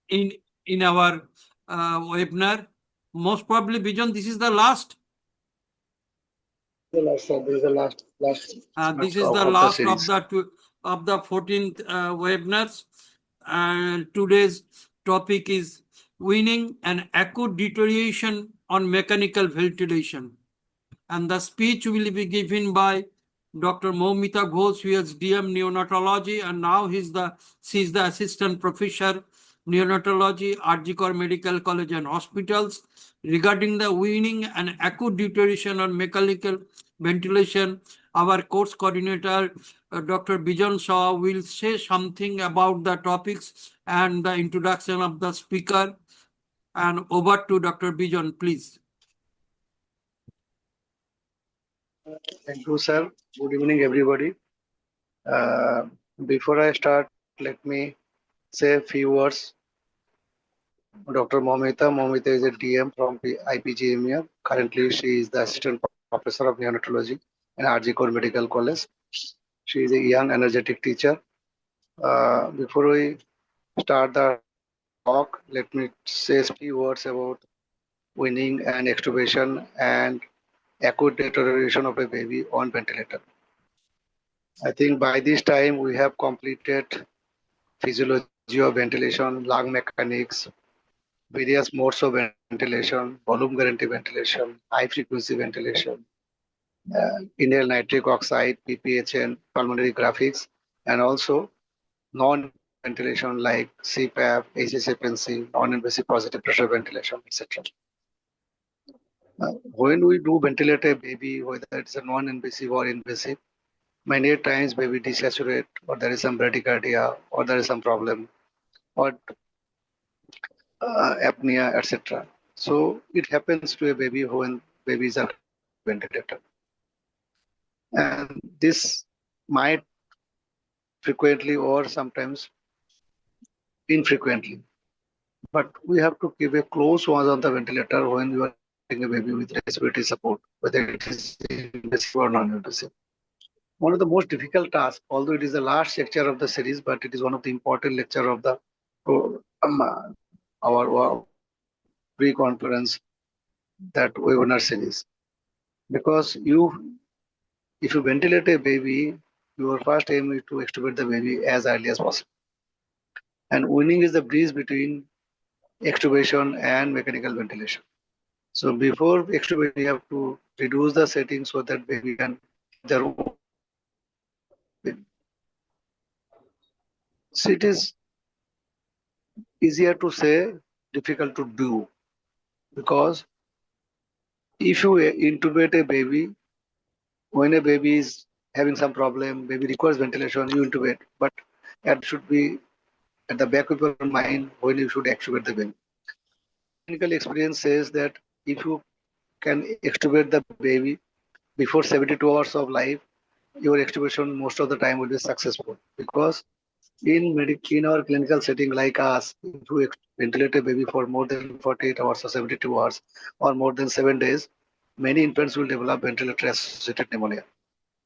in our webinar. Most probably, Bijan, this is the last. The last, sir. This is the last This is the last of the 14th webinars, and today's topic is weaning and acute deterioration on mechanical ventilation. And the speech will be given by Dr. Moumita Ghosh, who is DM Neonatology, and now she is the Assistant Professor Neonatology, Arjikor Medical College and Hospitals, regarding the weaning and acute deterioration on mechanical ventilation. Our course coordinator, Dr. Bijan Shah, will say something about the topics and the introduction of the speaker. And over to Dr. Bijan, please. Thank you, sir. Good evening, everybody. Before I start, let me say a few words. Dr. Moumita is a DM from IPGMER. Currently, she is the Assistant Professor of Neonatology in Arjikor Medical College. She is a young, energetic teacher. Before we start the talk, let me say a few words about weaning and extubation and acute deterioration of a baby on ventilator. I think by this time we have completed physiology of ventilation, lung mechanics, various modes of ventilation, volume guarantee ventilation, high frequency ventilation, inhaled nitric oxide, PPHN, pulmonary graphics, and also non-ventilation like CPAP, HSFNC, non-invasive positive pressure ventilation, etc. When we do ventilate a baby, whether it's a non-invasive or invasive, many times baby desaturate, or there is some bradycardia, or there is some problem, or apnea, etc. So it happens to a baby when babies are ventilated, and this might frequently or sometimes infrequently. But we have to keep a close watch on the ventilator when you are getting a baby with respiratory support, whether it is invasive or non-invasive. One of the most difficult tasks, although it is the last lecture of the series, but it is one of the important lecture of the our pre-conference, that webinar series. Because if you ventilate a baby, your first aim is to extubate the baby as early as possible. And weaning is the bridge between extubation and mechanical ventilation. So before extubation, you have to reduce the setting so that baby can have their own. So it is easier to say, difficult to do, because if you intubate a baby, when a baby is having some problem, baby requires ventilation, you intubate, but that should be at the back of your mind when you should extubate the baby. Clinical experience says that if you can extubate the baby before 72 hours of life, your extubation most of the time will be successful, because in our clinical setting like us, if you ventilate a baby for more than 48 hours or 72 hours or more than 7 days, many infants will develop ventilator-associated pneumonia.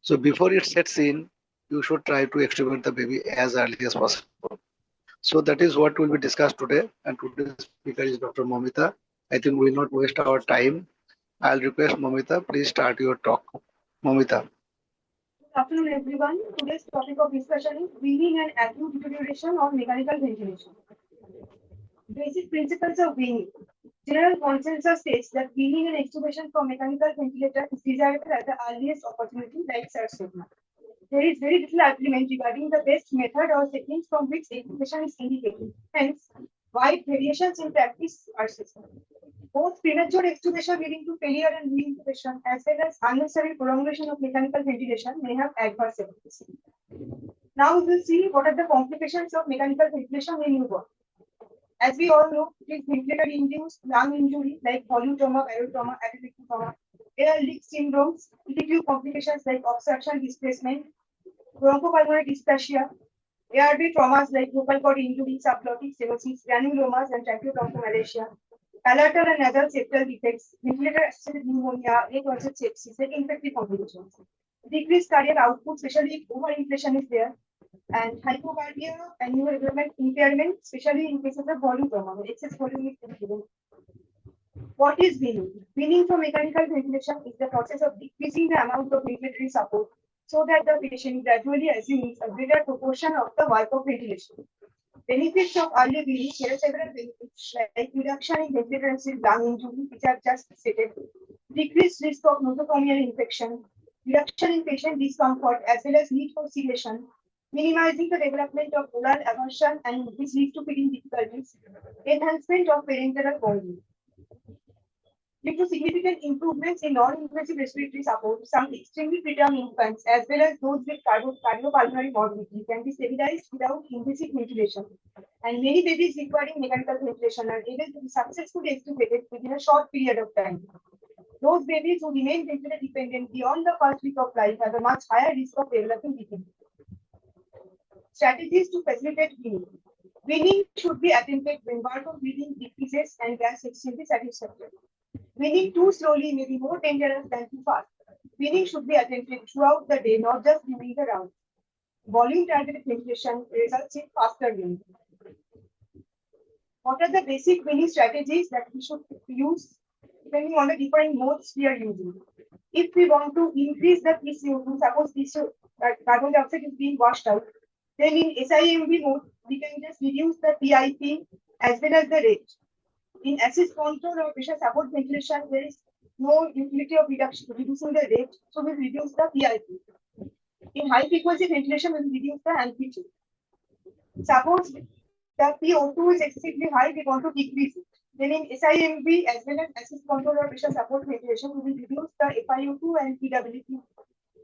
So before it sets in, you should try to extubate the baby as early as possible. So that is what will be discussed today. And today's speaker is Dr. Moumita. I think we will not waste our time. I'll request Moumita, please start your talk. Moumita. Good afternoon, everyone. Today's topic of discussion is weaning and acute deterioration of mechanical ventilation. Basic principles of weaning. General consensus states that weaning and extubation from mechanical ventilator is desirable at the earliest opportunity, like Sir said. There is very little agreement regarding the best method or techniques from which extubation is indicated. Hence, wide variations in practice are seen. Both premature extubation leading to failure and re-intubation, as well as unnecessary prolongation of mechanical ventilation, may have adverse effects. Now we will see what are the complications of mechanical ventilation in newborn. As we all know, it is ventilator-induced lung injury like volume trauma, barotrauma, apoplectic trauma, air leak syndromes, lead complications like obstruction displacement, bronchopulmonary dysplasia, ARB traumas like vocal cord injury, subglottic stenosis, granulomas, and tracheobronchomalacia, palatal and nasal septal defects, ventilator-associated pneumonia, late-onset sepsis, like infective complications. Decreased cardiac output, especially if overinflation is there, and hypocarbia and neurodevelopment impairment, especially in cases of volume trauma, when excess volume is given. What is weaning? Weaning from mechanical ventilation is the process of decreasing the amount of ventilatory support so that the patient gradually assumes a greater proportion of the work of ventilation. Benefits of early weaning. There are several benefits like reduction in ventilator-associated lung injury, which I've just stated, decreased risk of nosocomial infection, reduction in patient discomfort as well as need for sedation, minimizing the development of oral aversion and which leads to feeding difficulties, enhancement of parenteral bonding. Due to significant improvements in non-invasive respiratory support, some extremely preterm infants as well as those with cardiopulmonary morbidity can be stabilized without invasive ventilation. And many babies requiring mechanical ventilation are able to be successfully extubated within a short period of time. Those babies who remain ventilator dependent beyond the first week of life have a much higher risk of developing weakening. Strategies to facilitate weaning. Weaning should be attempted when burden of breathing decreases and gas exchange is satisfactory. Weaning too slowly may be more dangerous than too fast. Weaning should be attempted throughout the day, not just during the round. Volume targeted ventilation results in faster weaning. What are the basic weaning strategies that we should use depending on the different modes we are using? If we want to increase the PCO2, suppose carbon dioxide is being washed out, then in SIMB mode, we can just reduce the PIP as well as the rate. In assist control or pressure support ventilation, there is no utility of reducing the rate, so we'll reduce the PIP. In high frequency ventilation, we'll reduce the amplitude. Suppose the PO2 is excessively high, we want to decrease it. Then in SIMB as well as assist control or pressure support ventilation, we will reduce the FiO2 and PWT.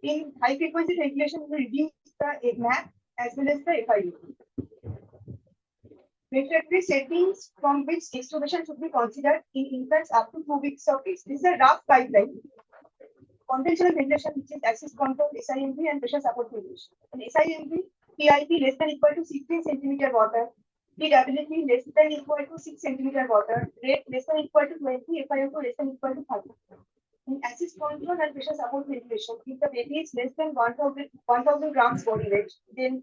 In high frequency ventilation, we will reduce the MAP as well as the FiO2. Ventilatory settings from which extubation should be considered in infants up to 2 weeks of age. This is a rough guideline. Conventional ventilation, which is assist control, SIMB, and pressure support ventilation. In SIMB, PIP less than equal to 16 centimeter water, PWT less than equal to 6 centimeter water, rate less than equal to 20, FiO2 less than equal to 30. In assist control and pressure support ventilation, if the baby is less than 1000 grams body weight, then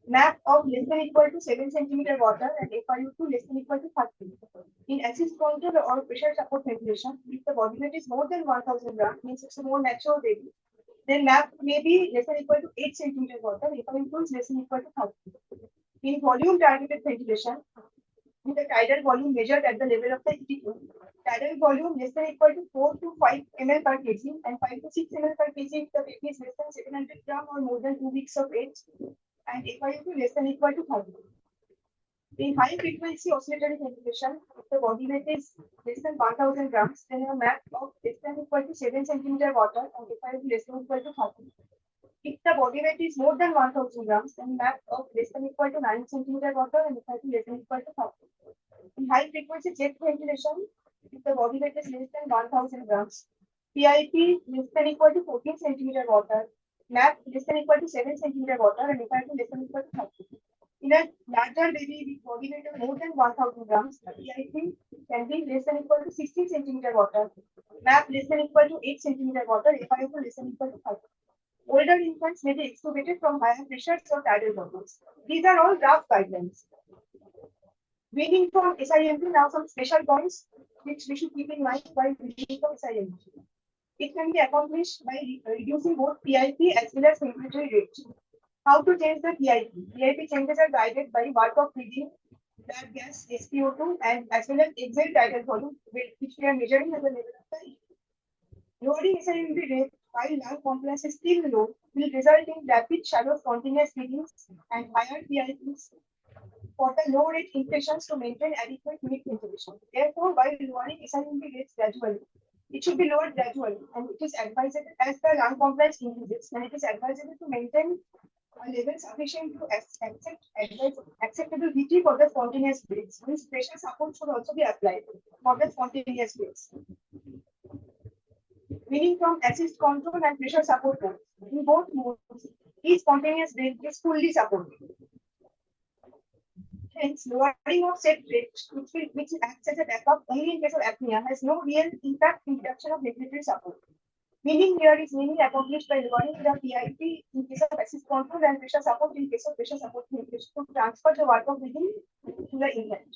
MAP of less than equal to 7 centimeter water and FiO2 less than equal to 30. In assist control or pressure support ventilation, if the body weight is more than 1000 grams, means it's a more mature baby, then MAP may be less than equal to 8 centimeter water, FiO2 is less than equal to 30. In volume targeted ventilation, with the tidal volume measured at the level of the ET2, tidal volume less than equal to 4 to 5 ml per kg and 5 to 6 ml per kg if the baby is less than 700 gram or more than 2 weeks of age, and FiO2 less than equal to 30. In high frequency oscillatory ventilation, if the body weight is less than 1000 grams, then a MAP of less than equal to 7 centimeter water and FiO2 less than equal to 30. If the body weight is more than 1000 grams, then MAP of less than equal to 9 centimeter water and FiO2 less than equal to 30. In high frequency jet ventilation, if the body weight is less than 1000 grams, PIP less than equal to 14 centimeter water, MAP less than equal to 7 centimeter water, and FiO2 less than equal to 30. In a larger baby with body weight of more than 1000 grams, the PIP can be less than equal to 16 centimeter water, MAP less than equal to 8 centimeter water, FiO2 less than equal to 30. Older infants may be extubated from higher pressures or tidal volumes. These are all rough guidelines. Weaning from SIMP, now some special points which we should keep in mind while weaning from SIMP. It can be accomplished by reducing both PIP as well as ventilatory rate. How to change the PIP? PIP changes are guided by work of breathing, blood gas, SpO2, and as well as exhale tidal volume, which we are measuring at the level of the ET. Lowering SIMP rate while lung compliance is still low will result in rapid shallow spontaneous breathings and higher PIPs for the low rate infections to maintain adequate mid ventilation. Therefore, while lowering SIMP rates gradually, it should be lowered gradually, and it is advisable as the lung compliance increases, and it is advisable to maintain a level sufficient to acceptable VT for the spontaneous breaths. This pressure support should also be applied for the spontaneous breaths. Weaning from assist control and pressure support modes. In both modes, each spontaneous breath is fully supported. Hence, lowering of set rate, which acts as a backup only in case of apnea, has no real impact in reduction of ventilatory support. Weaning here is mainly accomplished by lowering the PIP in case of assist control and pressure support in case of pressure support limitation to transfer the work of breathing to the infant.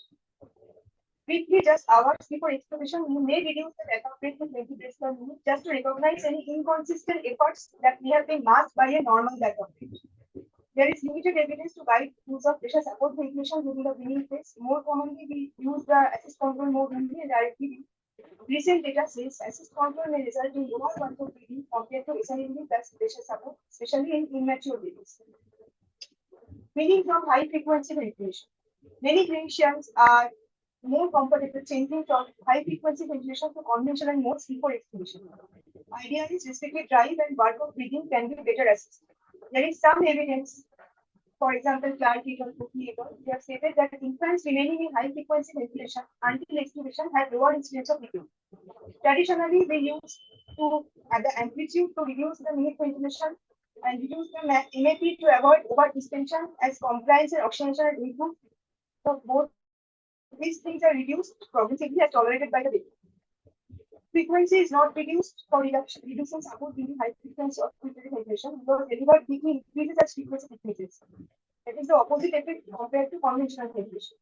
Briefly, just hours before exposition, you may reduce the rate of rate to 20 breaths per minute just to recognize any inconsistent efforts that may have been masked by a normal rate of rate. There is limited evidence to guide use of pressure support ventilation during the weaning phase. More commonly, we use the assist control mode only and directly. Recent data says assist control may result in lower control breathing compared to SNMD plus pressure support, especially in immature babies. Weaning from high frequency ventilation. Many clinicians are more comfortable changing from high frequency ventilation to conventional modes before exposition. Ideally, specific drive and work of breathing can be better assisted. There is some evidence, for example, Clark et al. They have stated that infants remaining in high frequency ventilation until extubation have lower incidence of leaking. Traditionally, we use to at the amplitude to reduce the minute ventilation and reduce the MAP to avoid over distension as compliance and oxygenation are improved. So both these things are reduced progressively as tolerated by the baby. Frequency is not reduced for reducing support during high frequency of ventilation because delivered weakly increases as frequency decreases. That is the opposite effect compared to conventional ventilation.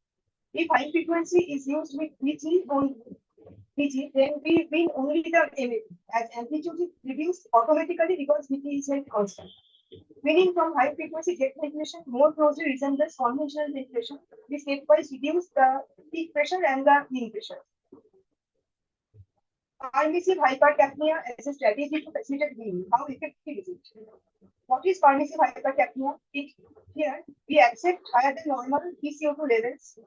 If high frequency is used with PG only, then we win only the MAP as amplitude is reduced automatically because VT is held constant. Winning from high frequency jet ventilation more closely resembles conventional ventilation. We stepwise reduce the peak pressure and the mean pressure. Permissive hypercapnia as a strategy to facilitate weaning. How effective is it? What is permissive hypercapnia? Here we accept higher than normal PCO2 levels,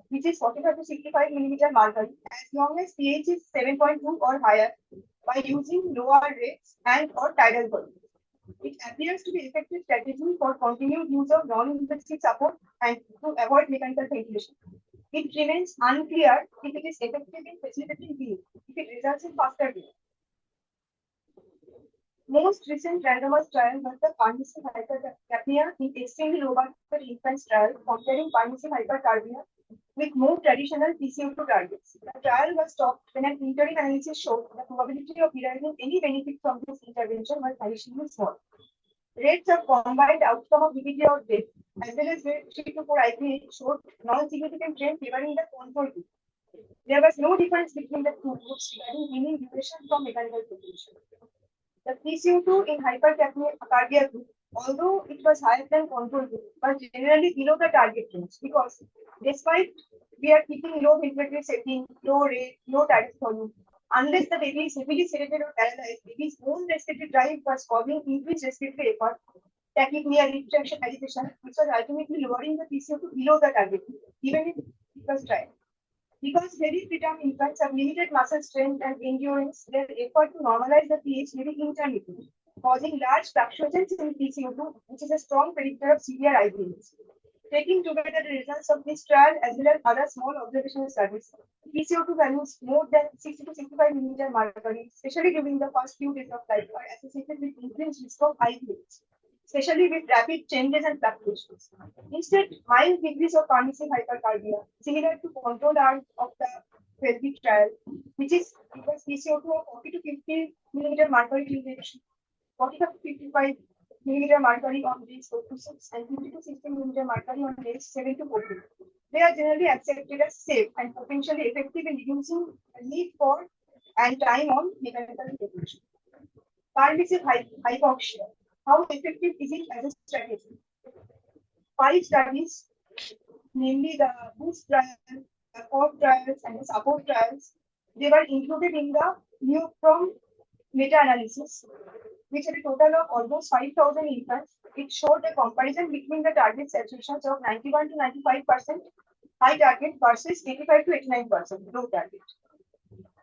which is 45 to 65 millimeter mercury, as long as pH is 7.2 or higher, by using lower rates and or tidal volume. It appears to be effective strategy for continued use of non-invasive support and to avoid mechanical ventilation. It remains unclear if it is effective in facilitating weaning, if it results in faster weaning. Most recent randomized trial was the permissive hypercapnia in extremely low birth weight infants trial comparing permissive hypercarbia with more traditional PCO2 targets. The trial was stopped when an interim analysis showed the probability of deriving any benefit from this intervention was additionally small. Rates of combined outcome of DBT or death as well as grade 3 to 4 IPA showed non-significant trend favoring the control group. There was no difference between the two groups regarding weaning duration from mechanical ventilation. The PCO2 in hypercapnia group, although it was higher than control group, was generally below the target range because despite we are keeping low ventilatory setting, low rate, low tidal volume, unless the baby is heavily sedated or paralyzed, baby's own respiratory drive was causing increased respiratory effort, tachypnea, retraction, agitation, which was ultimately lowering the PCO2 below the target, even if it was tried. Because very preterm infants have limited muscle strength and endurance, their effort to normalize the pH may be intermittent, causing large fluctuations in PCO2, which is a strong predictor of severe IBS. Taking together the results of this trial as well as other small observational studies, PCO2 values more than 60 to 65 millimeter mercury, especially during the first few days of life, are associated with increased risk of IBS, especially with rapid changes and fluctuations. Instead, mild degrees of permissive hypercarbia, similar to control arm of the 12-week trial, which is because PCO2 of 40 to 50 millimeter mercury till age 45 to 55 millimeter mercury on days 4 to 6 and 50 to 60 millimeter mercury on days 7 to 14. They are generally accepted as safe and potentially effective in reducing the need for and time on mechanical ventilation. Permissive hypoxia. How effective is it as a strategy? 5 studies, namely the boost trial, the core trials, and the support trials, they were included in the NEOPROM meta-analysis, which had a total of almost 5,000 infants. It showed a comparison between the target saturations of 91 to 95% high target versus 85 to 89% low target.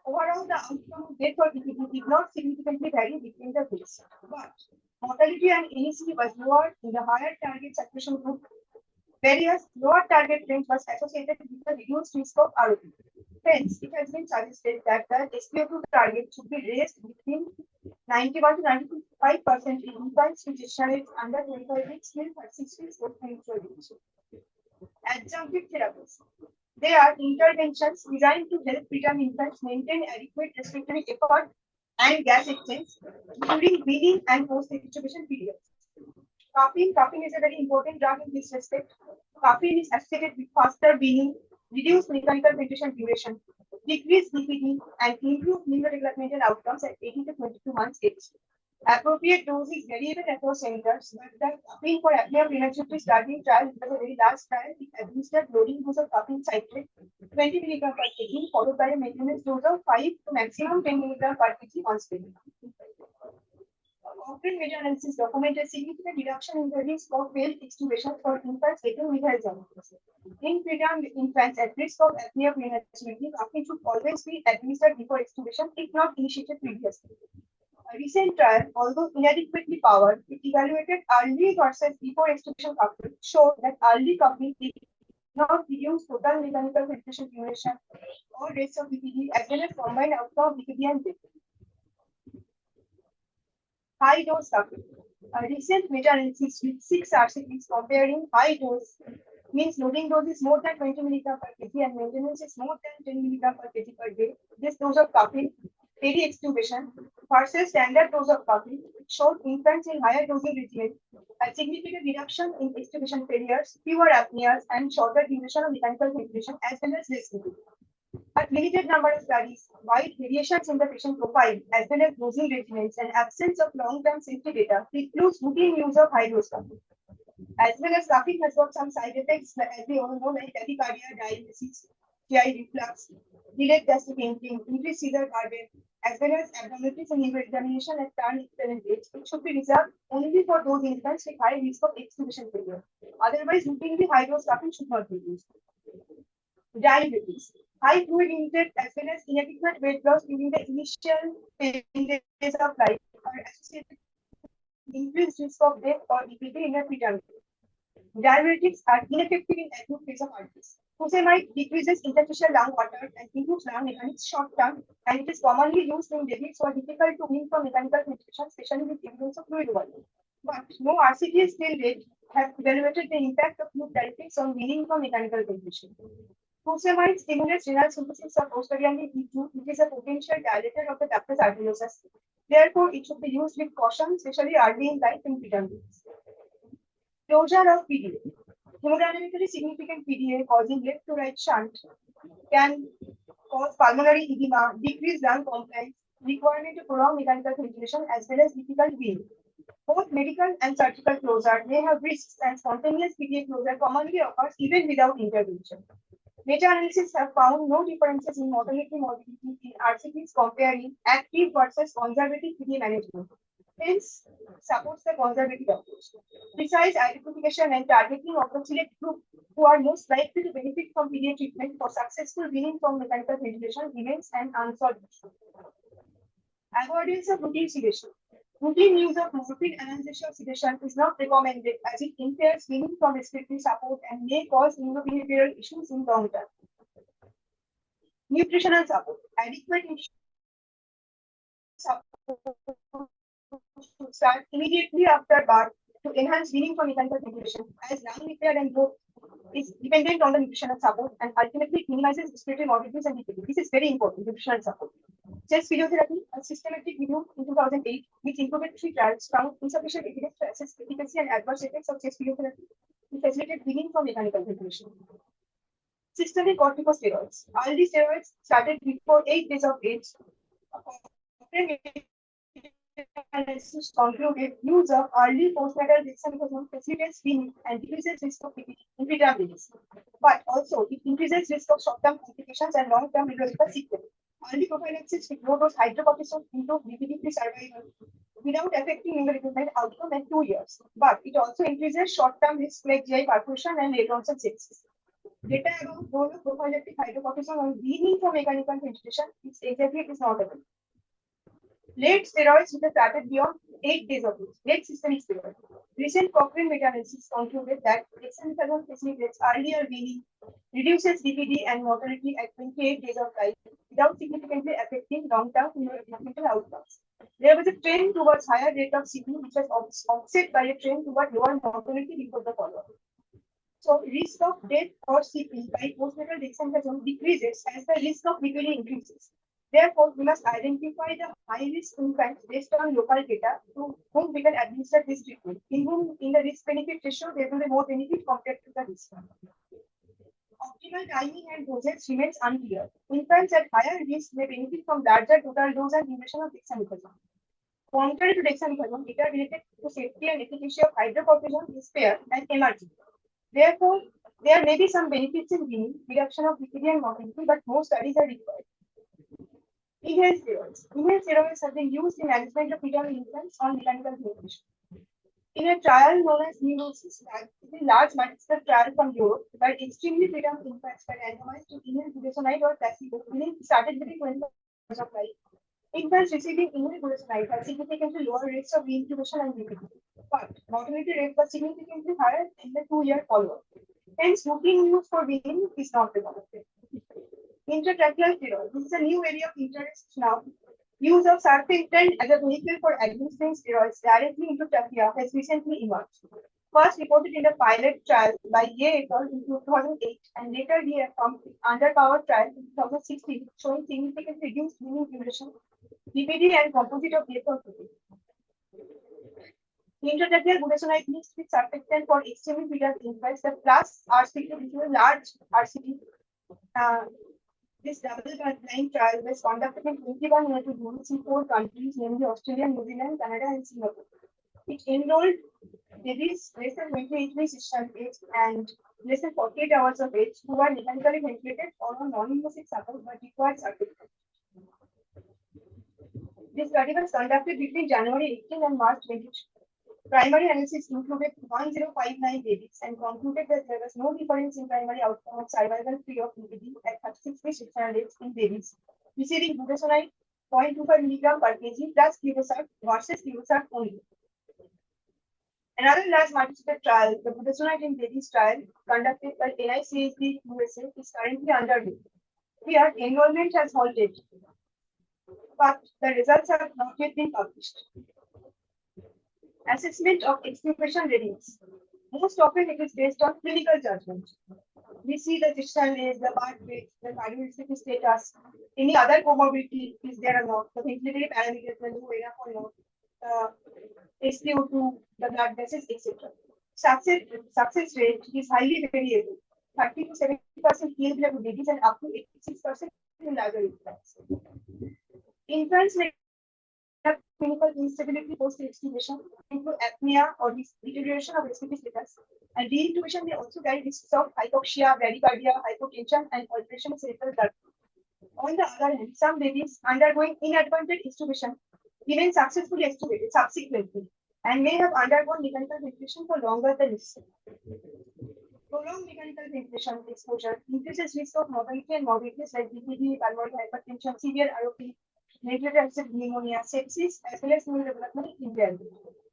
Overall, the outcome of death or DPT did not significantly vary between the groups, but mortality and NEC was lower in the higher target saturation group, whereas lower target range was associated with the reduced risk of ROP. Hence, it has been suggested that the SpO2 target should be raised between 91 to 95% in infants with gestation age under 25 weeks till 36 weeks or 24 weeks. Adjunctive therapies. They are interventions designed to help preterm infants maintain adequate respiratory effort and gas exchange during weaning and post-incubation periods. Caffeine is a very important drug in this respect. Caffeine is associated with faster weaning, reduced mechanical ventilation duration, decreased DPT, and improved neurodevelopmental outcomes at 18 to 22 months age. Appropriate dose is variable across centers, but the caffeine for apnea prenergy study trial was a very large trial. It administered loading dose of caffeine citrate 20 mg per kg, followed by a maintenance dose of 5 to maximum 10 mg per kg on screen. Cochrane meta-analysis documented significant reduction in the risk of failed extubation for infants getting middle diagnosis. In preterm infants at risk of apnea prenergy, caffeine should always be administered before extubation if not initiated previously. A recent trial, although inadequately powered, it evaluated early versus before extubation coupling, showed that early coupling did not reduce total mechanical ventilation duration or rates of BPD as well as combined outcome of BPD and death. High dose coupling. A recent meta-analysis with 6 RCTs comparing high dose means loading dose is more than 20 mg per kg and maintenance is more than 10 mg per kg per day. This dose of coupling peri-extubation versus standard dose of coffee showed infants in higher dosing regimen a significant reduction in extubation failures, fewer apneas, and shorter duration of mechanical ventilation as well as less BPD. But limited number of studies, wide variations in the patient profile, as well as dosing regimens and absence of long-term safety data precludes routine use of high-dose caffeine. As well as caffeine has got some side effects, as we all know, like tachycardia, diabetes, GI reflux, delayed gastric emptying, increased seizure burden, as well as abnormalities in liver examination at turn equivalent age. It should be reserved only for those infants with high risk of extubation failure. Otherwise, routinely high-dose caffeine should not be used. Diabetes. High fluid intake as well as inadequate weight loss during the initial phase of life are associated with increased risk of death or EPD in a preterm. Diuretics are ineffective in acute phase of RDS. Fusemide decreases interstitial lung water and improves lung mechanics short term, and it is commonly used in babies who are difficult to wean from mechanical ventilation, especially with evidence of fluid volume. But no RCT still date have evaluated the impact of fluid diuretics on weaning from mechanical ventilation. Fusemide stimulates renal synthesis of prostaglandin E2, which is a potential dilator of the ductus arteriosus. Therefore, it should be used with caution, especially early in life in preterm babies. Closure of PDA. Hemodynamically significant PDA causing left to right shunt can cause pulmonary edema, decreased lung compliance, requirement of prolonged mechanical ventilation, as well as difficult weaning. Both medical and surgical closure may have risks, and spontaneous PDA closure commonly occurs even without intervention. Meta-analysis have found no differences in mortality morbidity in RCTs comparing active versus conservative PDA management. Hence, supports the conservative approach. Precise identification and targeting of the select group who are most likely to benefit from PDA treatment for successful weaning from mechanical ventilation remains an unsolved issue. Avoidance of routine sedation. Routine use of morphine anesthesia sedation is not recommended as it impairs weaning from respiratory support and may cause neurobehavioral issues in long term. Nutritional support. Adequate support should start immediately after birth to enhance weaning from mechanical ventilation, as lung repair and growth is dependent on the nutritional support and ultimately minimizes respiratory morbidities and DPT. This is very important, nutritional support. Chest physiotherapy, a systematic review in 2008, which included 3 trials, found insufficient evidence to assess efficacy and adverse effects of chest physiotherapy to facilitate weaning from mechanical ventilation. Systemic corticosteroids. Early steroids started before 8 days of age. Analysis concluded use of early postnatal dexamethasone facilitates weaning and decreases risk of PPD in preterm babies. But also, it increases risk of short-term complications and long-term neurological sequelae. Early prophylaxis with low-dose hydrocortisone improve BPD-free survival without affecting neurodevelopment outcome at 2 years. But it also increases short-term risk like GI perforation and late onset sepsis. Data about role of prophylactic hydrocortisone on weaning from mechanical ventilation is not available. Late steroids which are started beyond 8 days of age. Late systemic steroids. Recent Cochrane meta-analysis concluded that dexamethasone facilitates earlier weaning, reduces DPD and mortality at 28 days of life without significantly affecting long-term neurodevelopmental outcomes. There was a trend towards higher rate of CP, which was offset by a trend toward lower mortality before the follow-up. So, risk of death or CP by postnatal dexamethasone decreases as the risk of BPD increases. Therefore, we must identify the high-risk infants based on local data to whom we can administer this treatment. In the risk-benefit ratio, there will be more benefit compared to the risk. Optimal timing and dosage remains unclear. Infants at higher risk may benefit from larger total dose and duration of dexamethasone. Contrary to dexamethasone, data related to safety and efficacy of hydrocortisone is fair and emerging. Therefore, there may be some benefits in weaning, reduction of liquidity and mortality, but more studies are required. Inhaled steroids. Inhaled steroids have been used in management of preterm infants on mechanical ventilation. In a trial known as neurosis, that is a large multi-step trial from Europe, where extremely preterm infants were randomized to inhaled budesonide or placebo, meaning started within 24 hours of life. Infants receiving inhaled budesonide had significantly lower rates of reintubation and BPD, but mortality rate was significantly higher in the 2-year follow-up. Hence, routine use for weaning is not recommended. Intratracheal steroid. This is a new area of interest now. Use of surfactant as a vehicle for administering steroids directly into trachea has recently emerged. First reported in a pilot trial by Ye et al. In 2008 and later reaffirmed in underpowered trial in 2016 showing significantly reduced weaning duration, BPD and composite of vehicle. Intratracheal budesonide mixed with surfactant for extremely preterm infants, the plus RCT, which is a large RCT. This double-blind trial was conducted in 21 years in 4 countries, namely Australia, New Zealand, Canada, and Singapore. It enrolled babies less than 28 weeks age and less than 48 hours of age who were mechanically ventilated or on non-invasive support but required surgery. This study was conducted between January 18 and March 22. Primary analysis included 1059 babies and concluded that there was no difference in primary outcome of survival free of BPD at 36 weeks in babies receiving budesonide 0.25 mg per kg plus Clobosart versus Clobosart only. Another large multi-step trial, the budesonide in babies trial, conducted by NICHD USA, is currently underway. Here, enrollment has halted, but the results have not yet been published. Assessment of extubation readiness. Most often it is based on clinical judgment. We see the gestation age, the birth rate, the cardiovascular status, any other comorbidity is there or not, the ventilatory parameters, the low enough or not, SpO2, the blood vessels, etc. Success rate is highly variable. 30 to 70% PLB babies and up to 86% in larger infants. Infants may have clinical instability post-extubation, include apnea or deterioration of respiratory status. And reintubation may also carry risks of hypoxia, bradycardia, hypotension, and alteration of cerebral blood. On the other hand, some babies undergoing inadvertent extubation remain successfully extubated subsequently and may have undergone mechanical ventilation for longer than necessary. Prolonged mechanical ventilation exposure increases risk of mortality and morbidities like BPD, pulmonary hypertension, severe ROP, ventilator-associated pneumonia, sepsis, as well as neurodevelopmental impairment.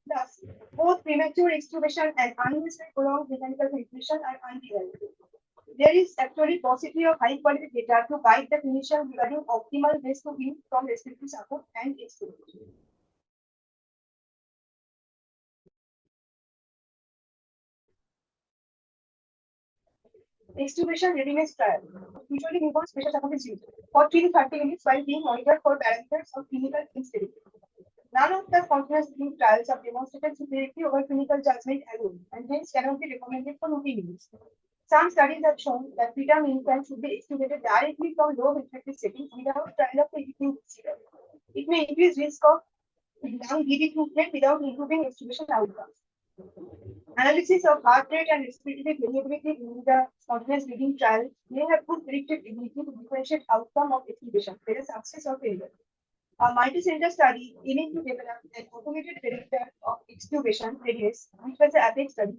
Thus, both premature extubation and unnecessary prolonged mechanical ventilation are undesirable. There is actually paucity of high-quality data to guide the clinician regarding optimal ways to wean from respiratory support and extubation. Extubation readiness trial. Usually involves pressure support is used for 3 to 30 minutes while being monitored for parameters of clinical instability. None of the continuous weaning trials have demonstrated superiority over clinical judgment alone, and hence cannot be recommended for routine use. Some studies have shown that preterm infants should be extubated directly from low ventilatory settings without trial of the existing procedure. It may increase risk of lung de-recruitment without improving extubation outcomes. Analysis of heart rate and respiratory variability in the continuous breathing trial may have good predictive ability to differentiate outcome of extubation, whether success or failure. A multi-center study aiming to develop an automated predictor of extubation readiness, which was the APEX study,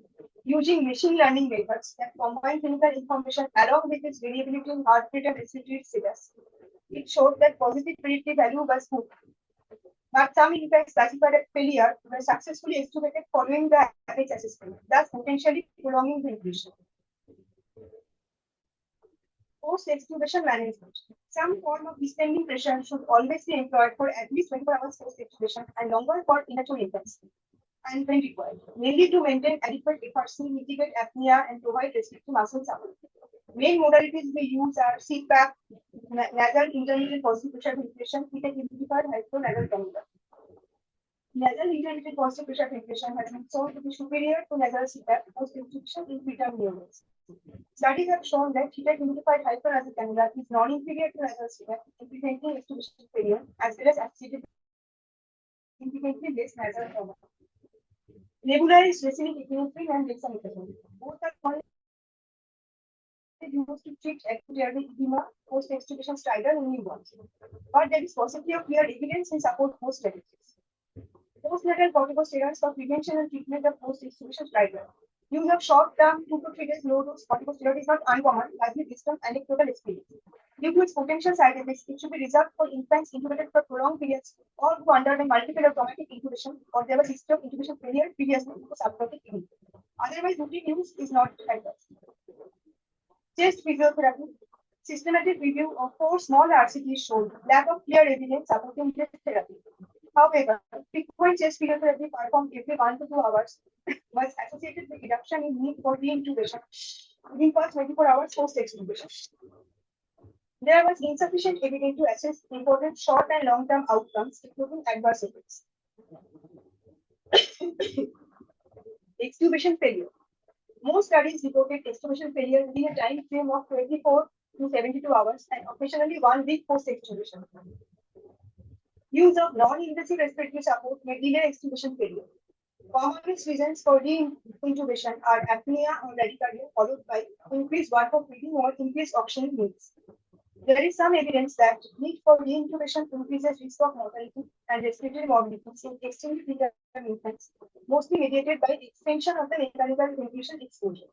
using machine learning methods that combine clinical information along with its variability in heart rate and respiratory status. It showed that positive predictive value was good. But some infants classified as failure were successfully extubated following the APEX assessment, thus potentially prolonging ventilation. Post-extubation management. Some form of distending pressure should always be employed for at least 24 hours post-extubation and longer for immature infants, and when required, mainly to maintain adequate efficiency, mitigate apnea, and provide respiratory muscle support. Main modalities we use are CPAP, nasal intermediate positive pressure ventilation, it is identified hypronasal cannula. Nasal intermediate positive pressure ventilation has been shown to be superior to nasal CPAP post-intubation in preterm neonates. Studies have shown that theta-humidified hypernasal cannula is non-inferior to nasal CPAP in preventing extubation failure as well as associated significantly less nasal trauma. Nebulized racemic epinephrine and dexamethasone. Both are commonly used to treat acute airway edema post-extubation stridor in newborns. But there is possibility of clear evidence in support post-dialysis. Postnatal corticosteroids for prevention and treatment of post-extubation stridor. Use of short-term 2 to 3 days low-dose corticosteroid is not uncommon, largely based on anecdotal experience. Due to its potential side effects, it should be reserved for infants intubated for prolonged periods or who underwent multiple or traumatic intubation or there was history of intubation failure previously to subclinic kidney. Otherwise, routine use is not advised. Chest physiotherapy. Systematic review of 4 small RCTs showed lack of clear evidence supporting this therapy. However, frequent chest physiotherapy performed every 1 to 2 hours was associated with reduction in need for re-intubation within first 24 hours post-extubation. There was insufficient evidence to assess important short and long-term outcomes, including adverse effects. Extubation failure. Most studies reported extubation failure within a time frame of 24 to 72 hours and occasionally 1 week post-extubation. Use of non-invasive respiratory support may delay extubation failure. Commonest reasons for re-intubation are apnea or bradycardia followed by increased work of breathing or increased oxygen needs. There is some evidence that need for re-intubation increases risk of mortality and respiratory morbidities in extremely preterm infants, mostly mediated by extension of the mechanical ventilation exposure.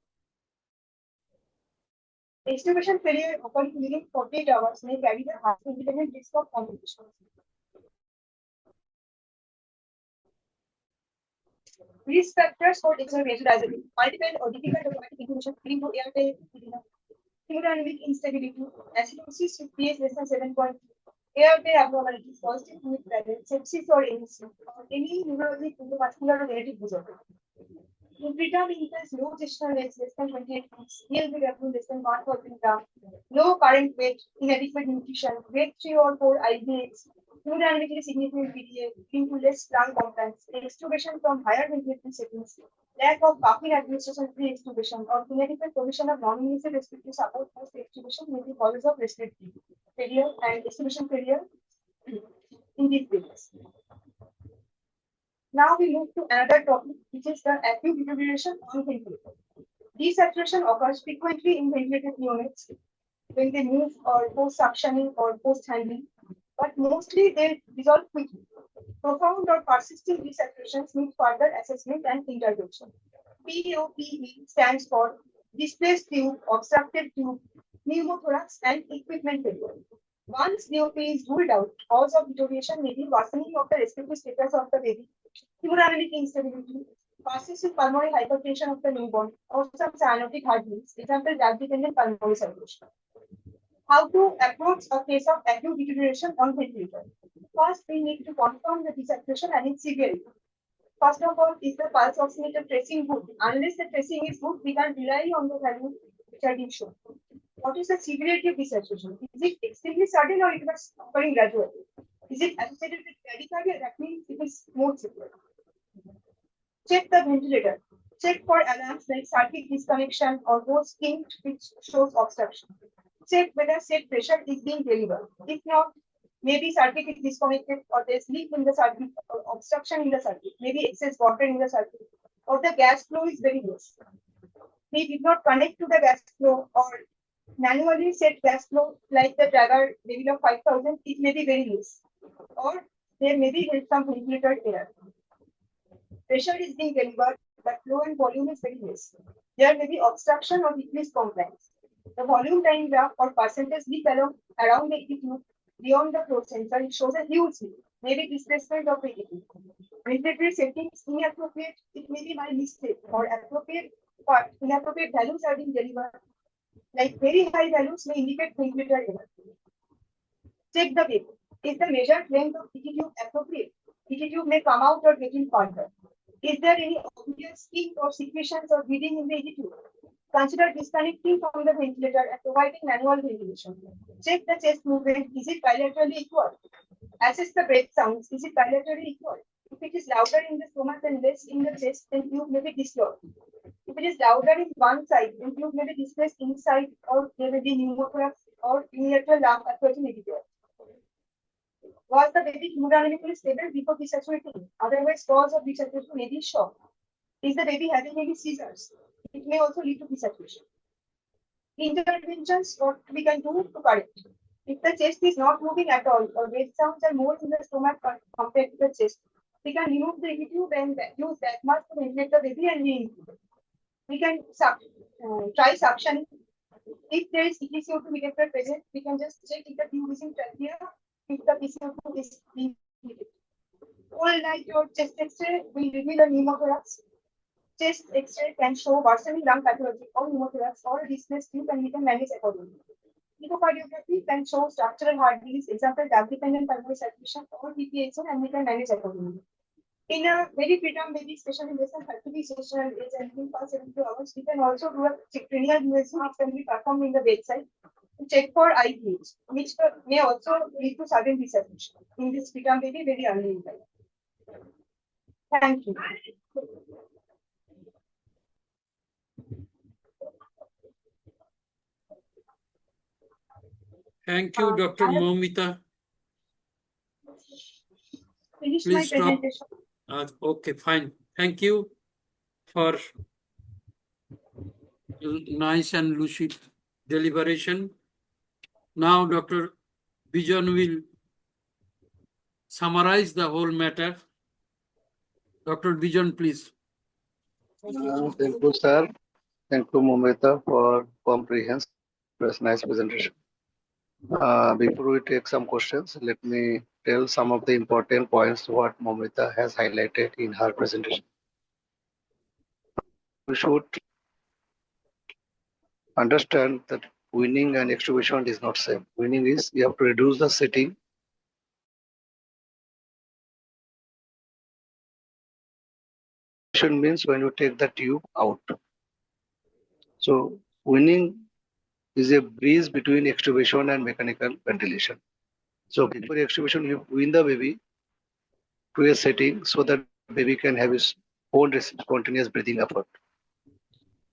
Extubation failure occurring within 48 hours may carry the highest independent risk of complications. Risk factors for extubation as multiple or difficult automatic intubation leading to airway edema, hemodynamic instability, acidosis with pH less than 7.2, airway abnormalities, positive fluid balance, sepsis or NEC, or any neurologic, endovascular or genetic disorder. In preterm infants, low gestational weight less than 28 weeks, ELBW less than 1,000 grams, low current weight, inadequate nutrition, grade 3 or 4 IVX, hemodynamically significant PDA, leading to less lung compliance, extubation from higher ventilatory settings, lack of caffeine administration pre-extubation, or inadequate provision of non-invasive respiratory support post-extubation may be causes of respiratory failure and extubation failure in these babies. Now we move to another topic, which is the acute deterioration on ventilator. Desaturation occurs frequently in ventilated neonates when they move or post-suctioning or post-handling, but mostly they resolve quickly. Profound or persisting desaturations need further assessment and intervention. POPE stands for displaced tube, obstructed tube, pneumothorax, and equipment failure. Once DOP is ruled out, cause of deterioration may be worsening of the respiratory status of the baby, hemodynamic instability, persistent pulmonary hypertension of the newborn, or some cyanotic heart disease, example, drug-dependent pulmonary circulation. How to approach a case of acute deterioration on ventilator? First, we need to confirm the desaturation and its severity. First of all, is the pulse oximeter tracing good? Unless the tracing is good, we can rely on the values which are being shown. What is the severity of desaturation? Is it extremely sudden or it was occurring gradually? Is it associated with bradycardia? That means it is more severe. Check the ventilator. Check for alarms like circuit disconnection or those inked which shows obstruction. Check whether set pressure is being delivered. If not, maybe circuit is disconnected or there's leak in the circuit or obstruction in the circuit, maybe excess water in the circuit, or the gas flow is very less. We did not connect to the gas flow or manually set gas flow like the Dagger level of 5,000, it may be very less. Or there may be some ventilator error. Pressure is being delivered, but flow and volume is very less. There may be obstruction or decreased compliance. The volume time graph or percentage leak around the tube beyond the flow sensor, it shows a huge leak, maybe displacement of the tube. Ventilatory settings inappropriate, it may be by mistake, or appropriate, but inappropriate values are being delivered. Like very high values may indicate ventilator error. Check the baby. Is the measured length of PT tube appropriate? PT tube may come out or get in further. Is there any obvious kink or secretions or bleeding in the PT tube? Consider disconnecting from the ventilator and providing manual ventilation. Check the chest movement. Is it bilaterally equal? Assess the breath sounds. Is it bilaterally equal? If it is louder in the stomach and less in the chest, then tube may be dislodged. If it is louder in one side, then tube may be displaced inside, or there may be pneumothorax or unilateral lung approaching epidural. Was the baby hemodynamically stable before desaturating? Otherwise, cause of desaturation may be shock. Is the baby having any seizures? It may also lead to desaturation. Interventions, what we can do to correct. If the chest is not moving at all, or breath sounds are more in the stomach compared to the chest, we can remove the tube and use that mask to ventilate the baby and re-intubate. We can try suction. If there is PCO2 detector present, we can just check if the tube is in trachea, if the PCO2 is being detected. All night your chest X-ray will reveal a pneumothorax. Chest X-ray can show worsening lung pathology or pneumothorax or displaced tube, and we can manage accordingly. Echocardiography can show structural heart disease, example, drug-dependent pulmonary circulation or PPHN, and we can manage accordingly. In a very preterm baby, especially less than 30 gestational age and within past 72 hours, we can also do a cranial USG, which can be performed in the bedside to check for IVH, which may also lead to sudden desaturation in this preterm baby very early in life. Thank you. Thank you, Dr. Moumita. Finish Please my stop. presentation. Okay, fine. Thank you for nice and lucid deliberation. Now, Dr. Bijan will summarize the whole matter. Dr. Bijan, please. Thank you, sir. Thank you, Moumita, for comprehensive, nice presentation. Before we take some questions, let me tell some of the important points what Moumita has highlighted in her presentation. We should understand that weaning and extubation is not same. Weaning is you have to reduce the setting. Extubation means when you take the tube out. So weaning is a breeze between extubation and mechanical ventilation. So before extubation, you wean the baby to a setting so that baby can have his own spontaneous breathing effort.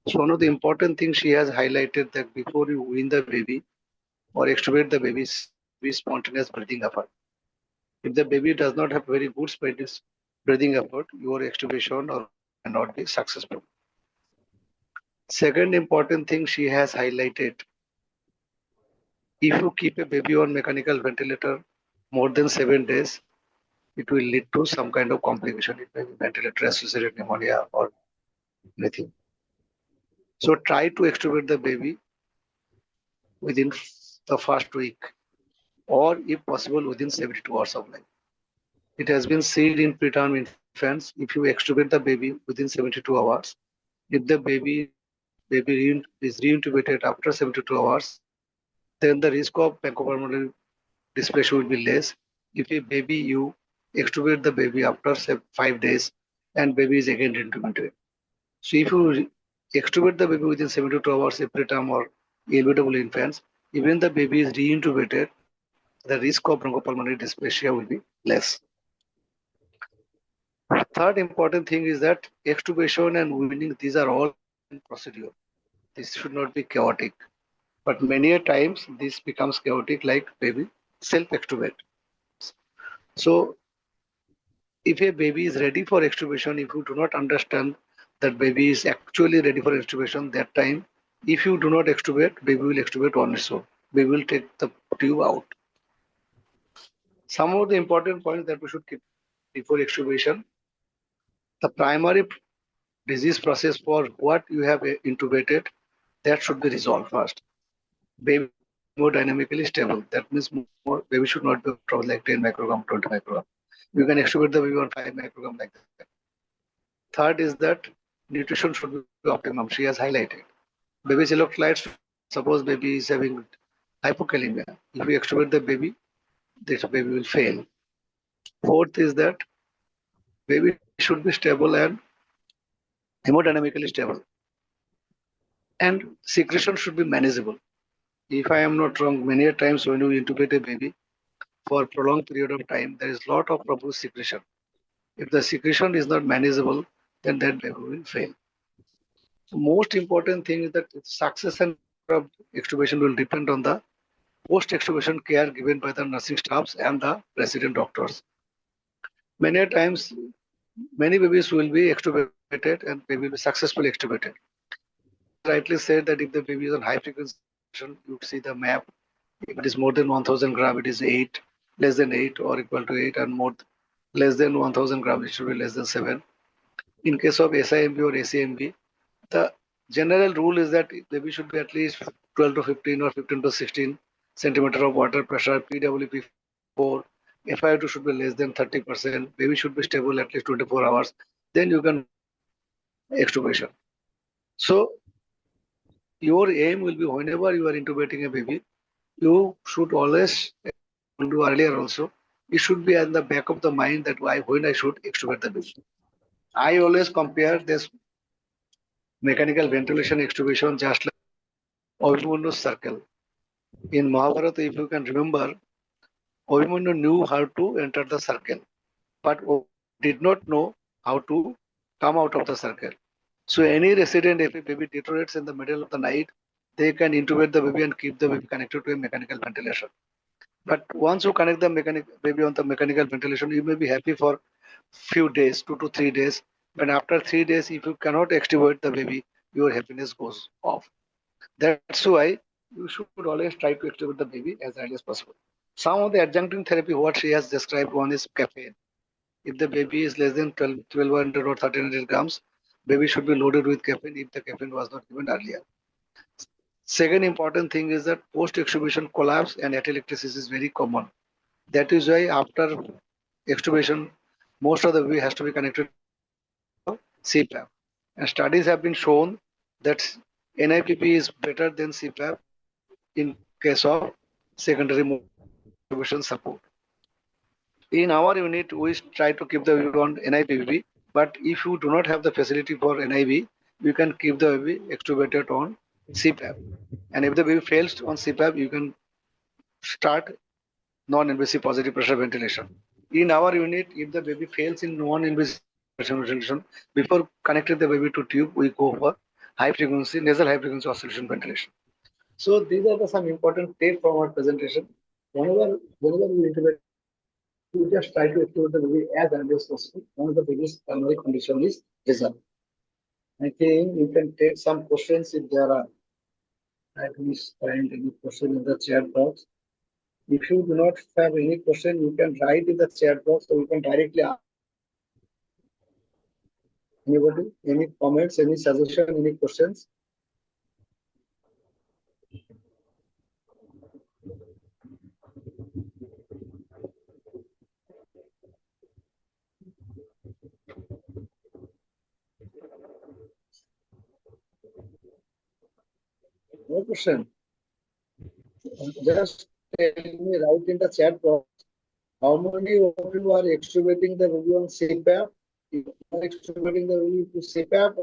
So one of the important things she has highlighted that before you wean the baby or extubate the baby's spontaneous breathing effort. If the baby does not have very good spontaneous breathing effort, your extubation or cannot be successful. Second important thing she has highlighted, if you keep a baby on mechanical ventilator more than 7 days, it will lead to some kind of complication. It may be ventilator associated pneumonia or anything. So try to extubate the baby within the first week, or if possible within 72 hours of life. It has been seen in preterm infants, if you extubate the baby within 72 hours, if the baby is reintubated after 72 hours, then the risk of bronchopulmonary dysplasia will be less. If a baby, you extubate the baby after say 5 days and baby is again reintubated. So if you extubate the baby within 72 hours, a preterm or elevable infants, even the baby is reintubated, the risk of bronchopulmonary dysplasia will be less. Third important thing is that extubation and weaning, these are all procedure. This should not be chaotic. But many a times this becomes chaotic, like baby self-extubate. So if a baby is ready for extubation, if you do not understand that baby is actually ready for extubation, that time, if you do not extubate, baby will extubate on its own. Baby will take the tube out. Some of the important points that we should keep before extubation, the primary disease process for what you have intubated, that should be resolved first. Baby more dynamically stable. That means baby should not be like 10 microgram, 20 microgram. You can extubate the baby on 5 microgram like that. Third is that nutrition should be optimum. She has highlighted. Baby's electrolytes, suppose baby is having hypokalemia. If you extubate the baby, this baby will fail. Fourth is that baby should be stable and hemodynamically stable. And secretion should be manageable. If I am not wrong, many times when you intubate a baby for a prolonged period of time, there is a lot of profuse secretion. If the secretion is not manageable, then that baby will fail. So most important thing is that success and failure of extubation will depend on the post-extubation care given by the nursing staffs and the resident doctors. Many times, many babies will be extubated and they will be successfully extubated. Rightly said that if the baby is on high frequency, you see the map. If it is more than 1000 gram, it is 8, less than 8 or equal to 8, and more less than 1000 gram, it should be less than 7. In case of SIMB or ACMB, the general rule is that baby should be at least 12 to 15 or 15 to 16 centimeter of water pressure, PWP 4, FiO2 should be less than 30%, baby should be stable at least 24 hours, then you can extubation. So your aim will be whenever you are intubating a baby, you should always, do earlier also, it should be in the back of the mind that why when I should extubate the baby. I always compare this mechanical ventilation extubation just like Abhimanyu circle. In Mahabharata, if you can remember, Abhimanyu knew how to enter the circle, but did not know how to come out of the circle. So any resident, if a baby deteriorates in the middle of the night, they can intubate the baby and keep the baby connected to a mechanical ventilation. But once you connect the baby on the mechanical ventilation, you may be happy for few days, 2 to 3 days. But after 3 days, if you cannot extubate the baby, your happiness goes off. That's why you should always try to extubate the baby as early as possible. Some of the adjunctive therapy, what she has described, one is caffeine. If the baby is less than 1200 or 1300 grams, baby should be loaded with caffeine if the caffeine was not given earlier. Second important thing is that post-extubation collapse and atelectasis is very common. That is why after extubation, most of the baby has to be connected to CPAP. And studies have been shown that NIPP is better than CPAP in case of secondary extubation support. In our unit, we try to keep the baby on NIPP, but if you do not have the facility for NIV, you can keep the baby extubated on CPAP. And if the baby fails on CPAP, you can start non-invasive positive pressure ventilation. In our unit, if the baby fails in non-invasive ventilation, before connecting the baby to tube, we go for high frequency, nasal high frequency oscillation ventilation. So these are some important tips from our presentation. Whenever we intubate, we just try to extubate the baby as early as possible. One of the biggest primary condition is result. I think you can take some questions if there are. I will find any question in the chat box. If you do not have any question, you can write in the chat box so you can directly ask anybody, any comments, any suggestion, any questions. No question. Just tell me, write in the chat box how many of you are extubating the baby on CPAP? If you are extubating the baby to CPAP,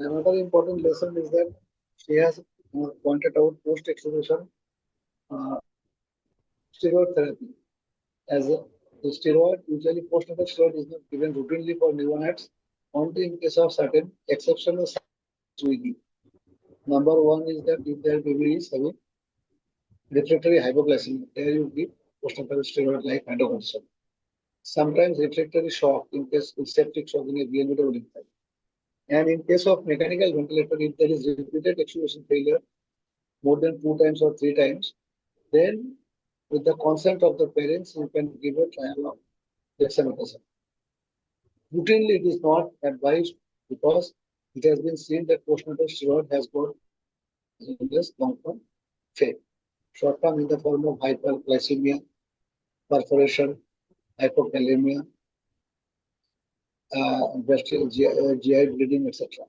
another important lesson is that she has pointed out post-extubation uh, steroid therapy. As the steroid, usually postnatal steroid is not given routinely for neonates, only in case of certain exceptional signs we give. Number one is that if their baby is having refractory hypoglycemia, there you give postnatal steroid like hydrocortisone. Sometimes refractory shock in case of septic shock in a VLV infection. And in case of mechanical ventilator, if there is repeated extubation failure more than 2 times or 3 times, then with the consent of the parents, you can give a trial of dexamethasone. Routinely, it is not advised because it has been seen that postnatal steroid has got long term fake. Short term in the form of hyperglycemia, perforation, hypokalemia, GI bleeding, etc.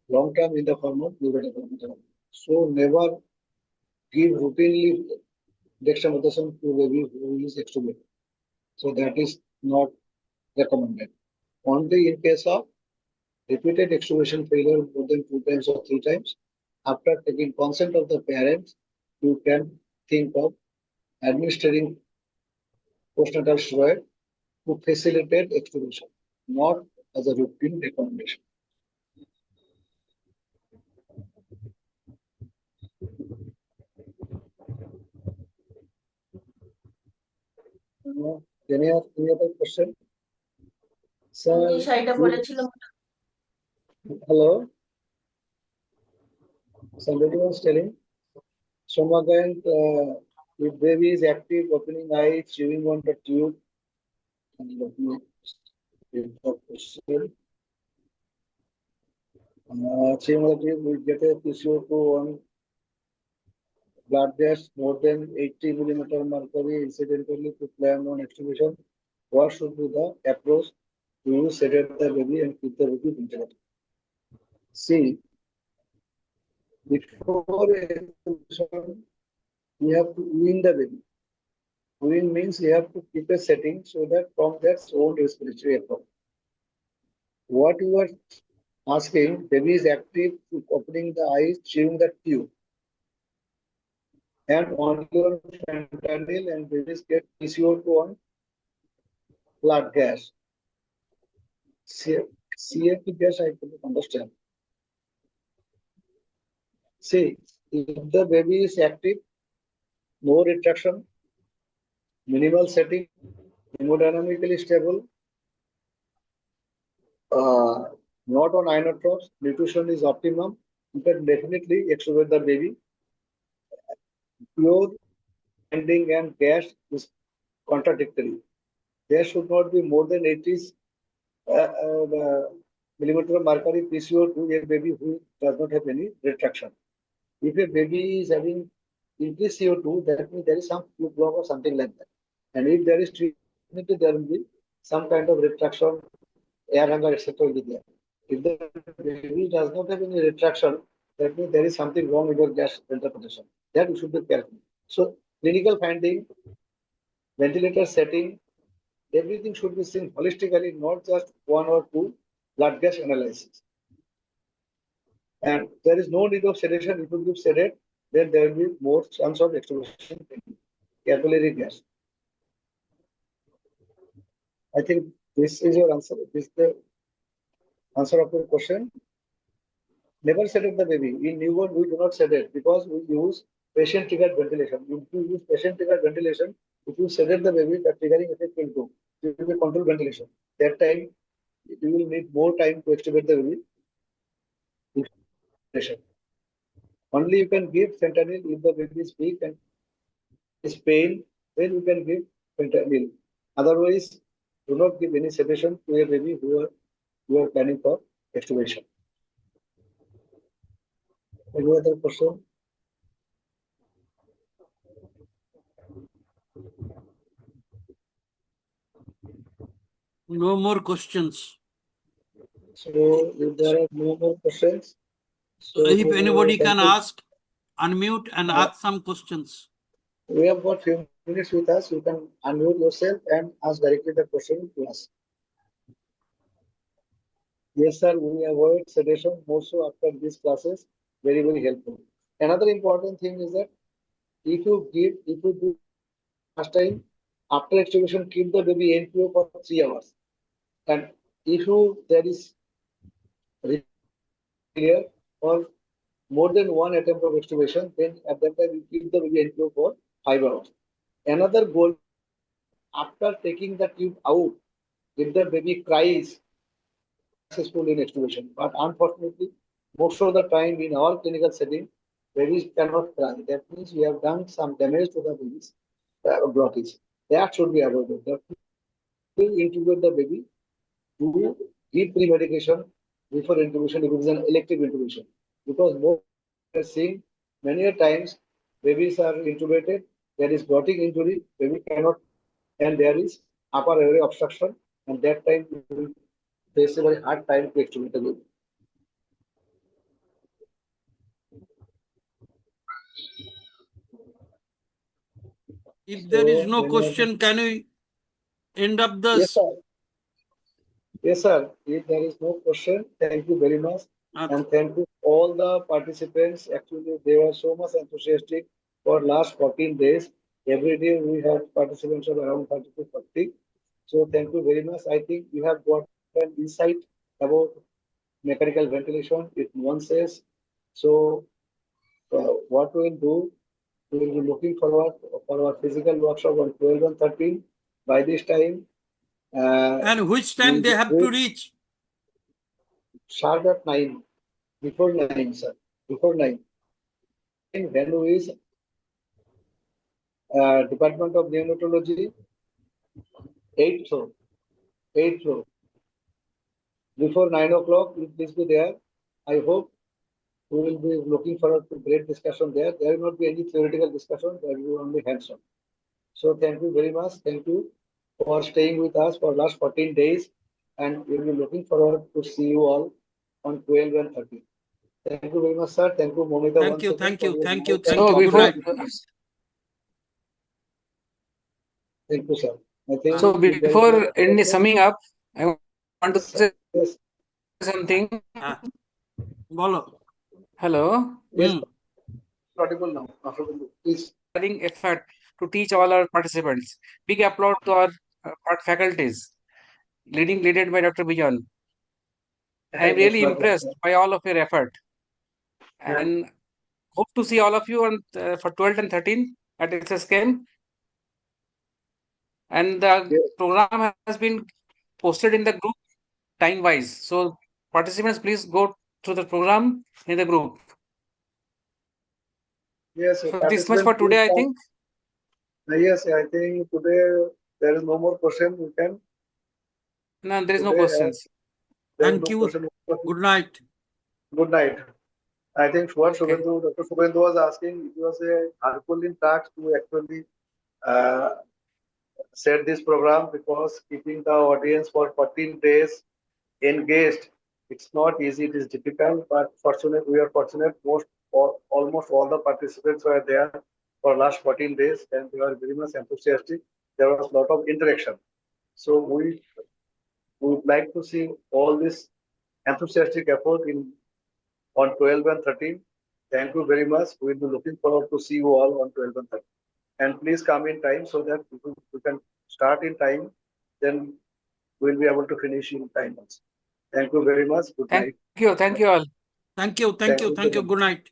Long term in the form of neurodevelopmental. So never give routinely dexamethasone to baby who is extubated. So that is not recommended. Only in case of repeated extubation failure more than 2 times or 3 times, after taking consent of the parents, you can think of administering postnatal steroid to facilitate extubation, not as a routine recommendation. Any other question? Sir, hello. Somebody was telling. Somakant, if baby is active, opening eyes, chewing on the tube, and let me read the question. Chewing on the tube, we get a PCO2 on blood gas more than 80 millimeter mercury incidentally to plan on extubation. What should be the approach to sedate the baby and keep the baby ventilated? See, before extubation, you have to wean the baby. Wean means you have to keep a setting so that from that own respiratory effort. What you are asking, baby is active, opening the eyes, chewing the tube. And on your fentanyl and babies get PCO2 on blood gas. CFP gas, I couldn't understand. See, if the baby is active, no retraction, minimal setting, hemodynamically stable, not on inotropes, nutrition is optimum, you can definitely extubate the baby. Pure ending and gas is contradictory. There should not be more than 80 millimeter mercury PCO2 in a baby who does not have any retraction. If a baby is having increased CO2, that means there is some fluke block or something like that. And if there is treatment, there will be some kind of retraction, air hunger, etc. will be there. If the baby does not have any retraction, that means there is something wrong with your gas interpretation. That we should be careful. So, clinical finding, ventilator setting, everything should be seen holistically, not just one or two blood gas analysis. And there is no need of sedation. If you give sedate, then there will be more chance of extubation, capillary gas. I think this is your answer. This is the answer of your question. Never sedate the baby. In newborn, we do not sedate because we use patient-triggered ventilation. If you use patient-triggered ventilation, if you sedate the baby, the triggering effect will go. It will be controlled ventilation. That time, you will need more time to extubate the baby. Only you can give fentanyl if the baby is weak and is pain, then you can give fentanyl. Otherwise, do not give any sedation to a baby who you are planning for extubation. Any other question? No more questions. So, if there are no more questions, so if anybody can ask, unmute and ask some questions. We have got few minutes with us. You can unmute yourself and ask directly the question to us. Yes, sir. We avoid sedation more so after these classes. Very, very helpful. Another important thing is that if you do last time after extubation, keep the baby NPO for 3 hours. And if there is failure or more than one attempt of extubation, then at that time you keep the baby NPO for 5 hours. Another goal, after taking the tube out, if the baby cries, successful in extubation. But unfortunately, most of the time in our clinical setting, babies cannot cry. That means we have done some damage to the baby's blockage. That should be avoided. That will intubate the baby to give pre-medication before intubation if it is an elective intubation. Because most are seeing many a times babies are intubated, there is glottic injury, baby cannot, and there is upper airway obstruction, and that time you will face a very hard time to extubate the baby. If there is So, no question, can we end up yes, this? sir. Yes, sir. If there is no question, thank you very much. And thank you all the participants. Actually, they were so much enthusiastic for last 14 days. Every day we have participants of around 30 to 40. So thank you very much. I think you have got an insight about mechanical ventilation with nuances. So what we will do, we will be looking forward for our physical workshop on 12 and 13. By this time, And which we time will they be have to reach? sharp at 9, before 9, sir, before 9. Venue is Department of Neonatology, 8th floor, 8th floor. Before 9 o'clock, please be there. I hope we will be looking forward to great discussion there. There will not be any theoretical discussion, there will be only hands-on. So thank you very much. Thank you for staying with us for last 14 days, and we will be looking forward to see you all on 12 and 13. Thank you very much, sir. Thank you, Moumita, Thank once you, again thank for you, your thank you, nice and thank you. Good night. Thank you, sir. I think So if there is no before in question, summing up, I want to yes, sir. say Yes, something. Bolo. Hello. yes, audible now. Please. Effort to teach all our participants. Big applaud to our faculties, leaded by Dr. Bijan. I am Most really welcome, impressed sir. by all of your effort, Yeah. and hope to see all of you on for 12th and 13th at SSKM. And the Yes. program has been posted in the group time wise. So participants, please go through the program in the group. Yes, So this much participants, for please today, I come. think. Yes, I think today there is no more question. We can No, there is no today questions. there is Thank no you. question. Good night. Good night. I think what Okay. Dr. Subhendu was asking, it was a Herculean task to actually uh, set this program, because keeping the audience for 14 days engaged, it's not easy, it is difficult, but we are fortunate, almost all the participants were there for last 14 days, and they were very much enthusiastic. There was a lot of interaction. So we would like to see all this enthusiastic effort in on 12 and 13. Thank you very much. We'll be looking forward to see you all on 12 and 13. And please come in time so that we can start in time. Then we'll be able to finish in time also. Thank you very much. Good night. Thank you all. Thank you, thank Thank you, you thank very you. much. Good night.